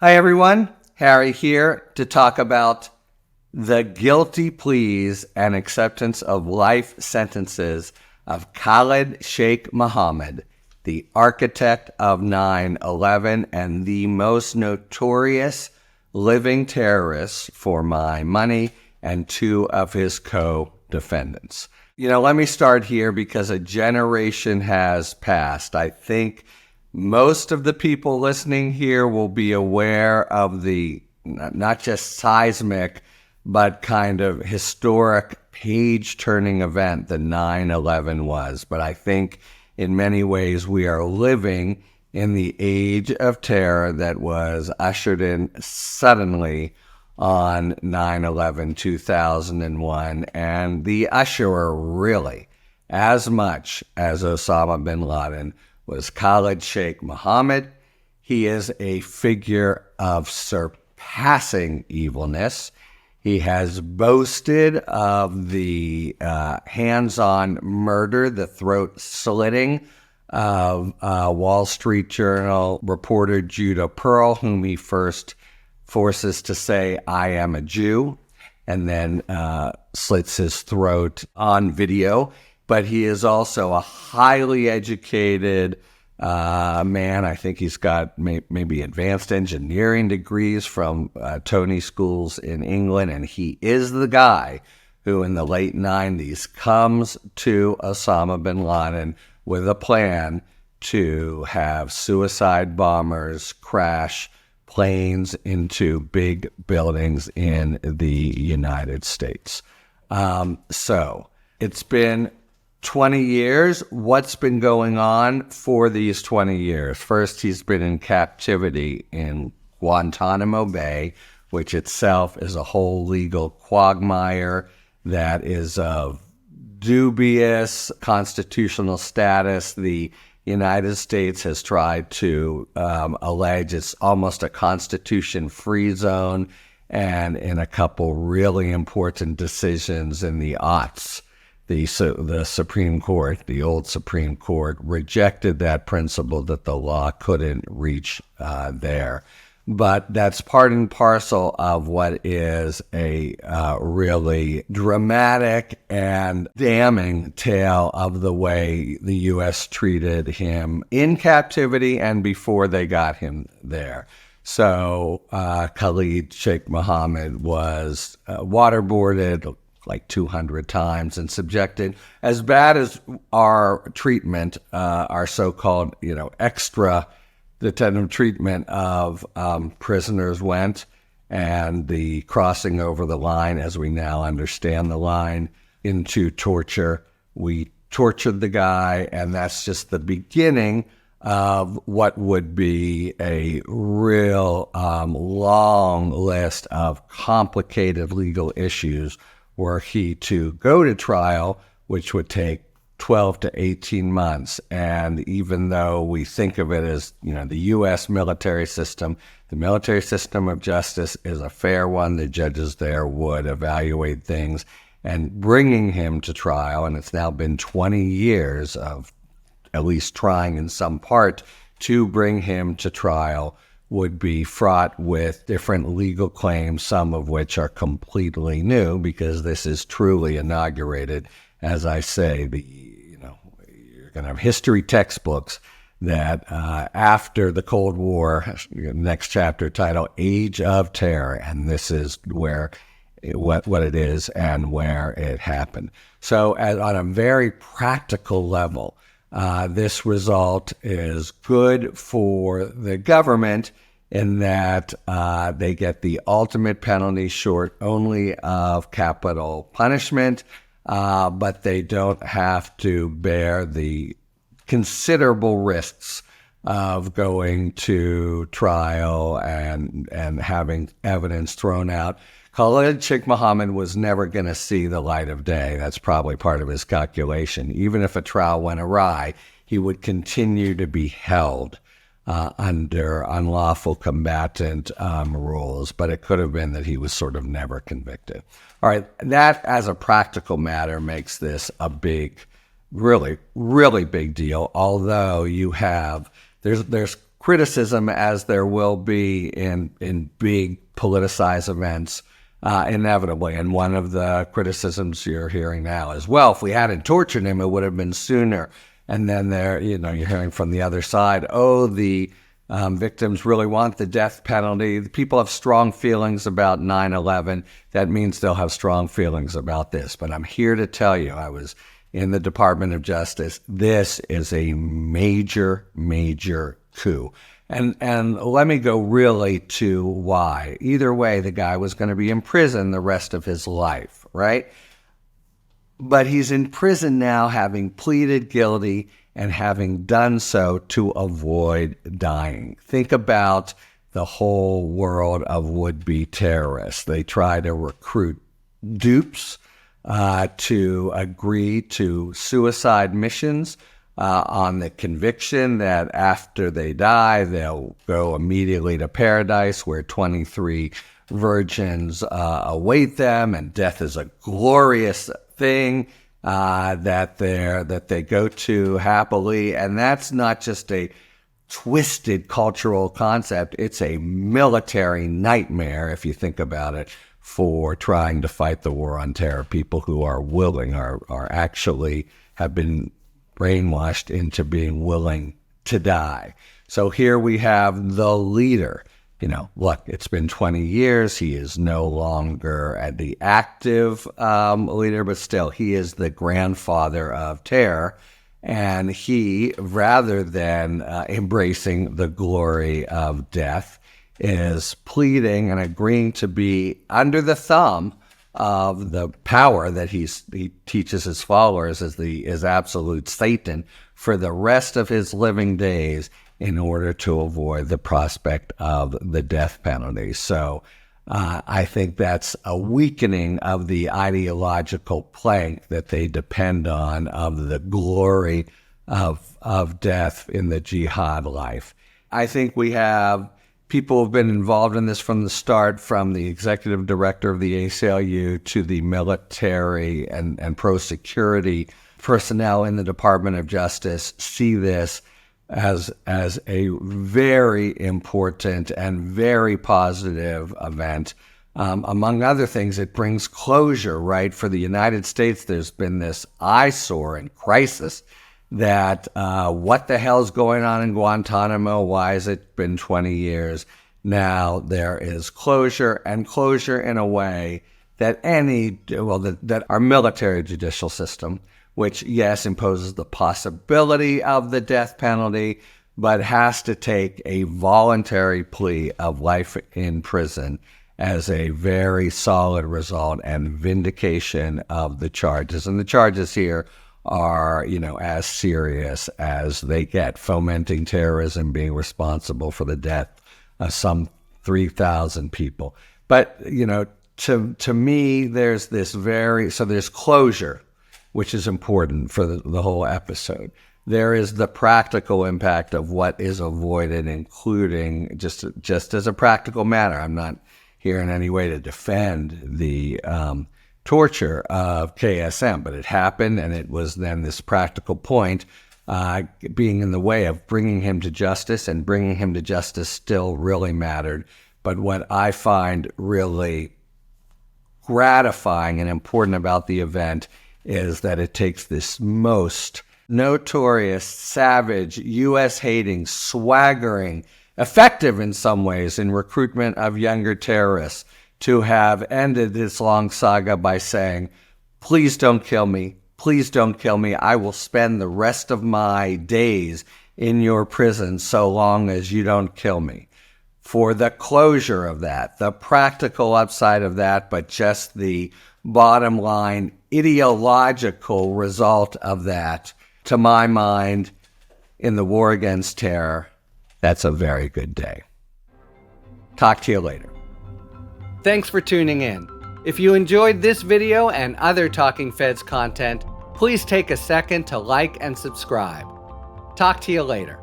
Hi, everyone. Harry here to talk about the guilty pleas and acceptance of life sentences of Khalid Sheikh Mohammed, the architect of 9/11 and the most notorious living terrorist for my money, and two of his co-defendants. Let me start here because a generation has passed. I think most of the people listening here will be aware of the not just seismic, but kind of historic page-turning event that 9/11 was. But I think in many ways we are living in the age of terror that was ushered in suddenly on 9/11/2001, and the usherer really, as much as Osama bin Laden, was Khalid Sheikh Mohammed. He is a figure of surpassing evilness. He has boasted of the hands-on murder, the throat slitting of Wall Street Journal reporter Judah Pearl, whom he first forces to say, "I am a Jew," and then slits his throat on video. But he is also a highly educated man. I think he's got maybe advanced engineering degrees from Tony schools in England. And he is the guy who in the late 90s comes to Osama bin Laden with a plan to have suicide bombers crash planes into big buildings in the United States. So it's been 20 years. What's been going on for these 20 years? First, he's been in captivity in Guantanamo Bay, which itself is a whole legal quagmire that is of dubious constitutional status. The United States has tried to allege it's almost a constitution-free zone, and in a couple really important decisions in the aughts, the Supreme Court, the old Supreme Court, rejected that principle that the law couldn't reach there. But that's part and parcel of what is a really dramatic and damning tale of the way the U.S. treated him in captivity and before they got him there. So Khalid Sheikh Mohammed was waterboarded like 200 times and subjected, as bad as our treatment, our so-called, extra detentive treatment of prisoners went, and the crossing over the line, as we now understand the line, into torture. We tortured the guy, and that's just the beginning of what would be a real long list of complicated legal issues were he to go to trial, which would take 12 to 18 months. And even though we think of it as, the U.S. military system, the military system of justice is a fair one. The judges there would evaluate things, and bringing him to trial, and it's now been 20 years of at least trying in some part to bring him to trial, would be fraught with different legal claims, some of which are completely new because this is truly inaugurated. As I say, you're going to have history textbooks that after the Cold War, next chapter title, Age of Terror, and this is where what it is and where it happened. So on a very practical level, this result is good for the government in that they get the ultimate penalty short only of capital punishment, but they don't have to bear the considerable risks of going to trial and having evidence thrown out. Khalid Sheikh Mohammed was never going to see the light of day. That's probably part of his calculation. Even if a trial went awry, he would continue to be held under unlawful combatant rules, but it could have been that he was sort of never convicted. All right, that as a practical matter makes this a big, really, really big deal, although there's criticism, as there will be in big politicized events, inevitably. And one of the criticisms you're hearing now is, well, if we hadn't tortured him, it would have been sooner. And then you're hearing from the other side, oh, the victims really want the death penalty. The people have strong feelings about 9/11. That means they'll have strong feelings about this. But I'm here to tell you, I was in the Department of Justice. This is a major, major coup. And let me go really to why. Either way, the guy was going to be in prison the rest of his life, right? But he's in prison now, having pleaded guilty and having done so to avoid dying. Think about the whole world of would-be terrorists. They try to recruit dupes to agree to suicide missions on the conviction that after they die, they'll go immediately to paradise where 23 virgins await them, and death is a glorious thing that they go to happily. And that's not just a twisted cultural concept. It's a military nightmare, if you think about it, for trying to fight the war on terror. People who are willing are actually have been brainwashed into being willing to die. So here we have the leader. Look, it's been 20 years. He is no longer the active leader, but still, he is the grandfather of terror. And he, rather than embracing the glory of death, is pleading and agreeing to be under the thumb of the power that he teaches his followers is absolute Satan for the rest of his living days, in order to avoid the prospect of the death penalty. So I think that's a weakening of the ideological plank that they depend on, of the glory of death in the jihad life. I think we have people who have been involved in this from the start, from the executive director of the ACLU to the military and pro-security personnel in the Department of Justice, see this as a very important and very positive event. Among other things, it brings closure, right? For the United States, there's been this eyesore and crisis that what the hell's going on in Guantanamo? Why has it been 20 years? Now there is closure, and closure in a way that that our military judicial system, which, yes, imposes the possibility of the death penalty, but has to take a voluntary plea of life in prison as a very solid result and vindication of the charges. And the charges here are, as serious as they get: fomenting terrorism, being responsible for the death of some 3,000 people. But, to me, there's there's closure, which is important for the whole episode. There is the practical impact of what is avoided, including just as a practical matter. I'm not here in any way to defend the torture of KSM, but it happened, and it was then this practical point being in the way of bringing him to justice, and bringing him to justice still really mattered. But what I find really gratifying and important about the event is that it takes this most notorious, savage, U.S.-hating, swaggering, effective in some ways in recruitment of younger terrorists, to have ended this long saga by saying, please don't kill me. Please don't kill me. I will spend the rest of my days in your prison so long as you don't kill me. For the closure of that, the practical upside of that, but just the bottom line ideological result of that, to my mind, in the war against terror, that's a very good day. Talk to you later. Thanks for tuning in. If you enjoyed this video and other Talking Feds content, please take a second to like and subscribe. Talk to you later.